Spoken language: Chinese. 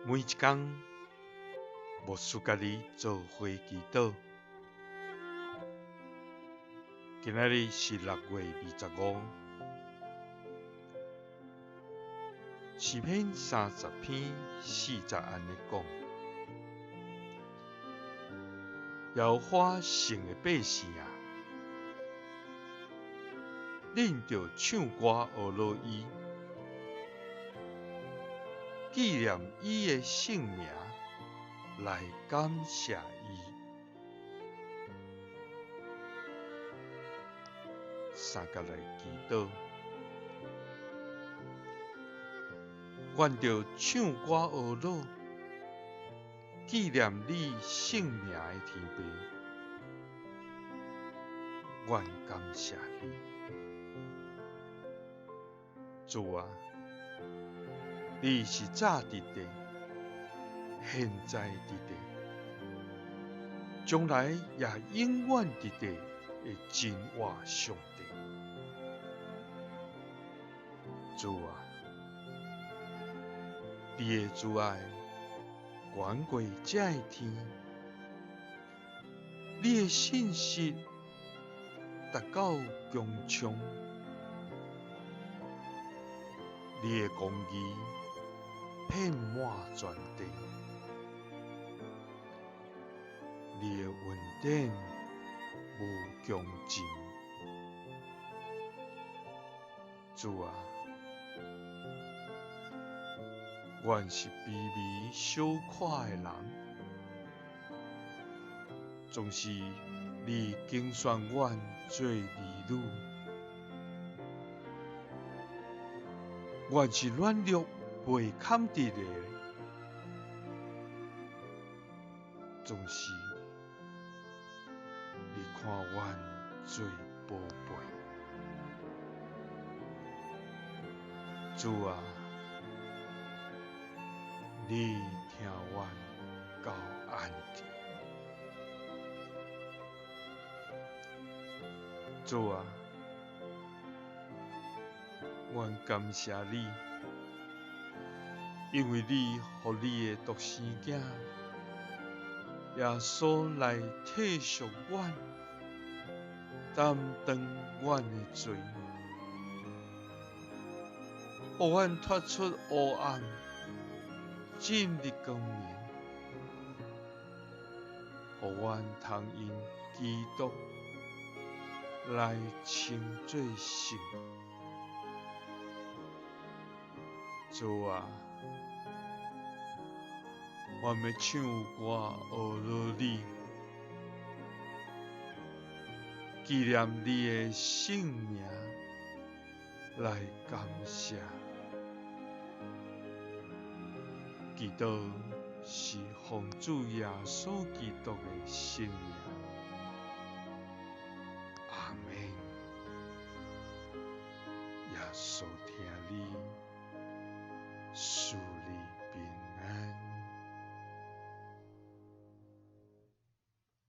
每一天，牧师家己做伙祈祷。今仔日是6月25，诗篇30篇40安尼讲：耶和华神的百姓啊，恁着唱歌学乐伊，纪念伊的圣名，来感谢伊。三甲来祈祷，愿着唱歌学乐，纪念你圣名的天父，愿感谢你。主啊，你是早伫地，现在伫地，将来也永远伫地的真活上帝。主啊，你的慈爱远过这的天，你的信实达到穹苍，你的公义遍满全地，你的恩典无穷尽。主啊，阮是卑微小可的人，总是你拣选阮做儿女。阮是软弱袂堪得的，总是你看阮做宝贝。主啊，你听阮到安定。主啊，阮感谢你，因为你予你的独生囝耶稣来替赎阮，担当阮的罪，予阮脱出黑暗，进入光明，予阮通因基督来称做圣。主啊，阮要唱歌学乐你，纪念你的圣名，来感谢。祈祷是奉主耶稣基督的圣名。阿门。耶稣听。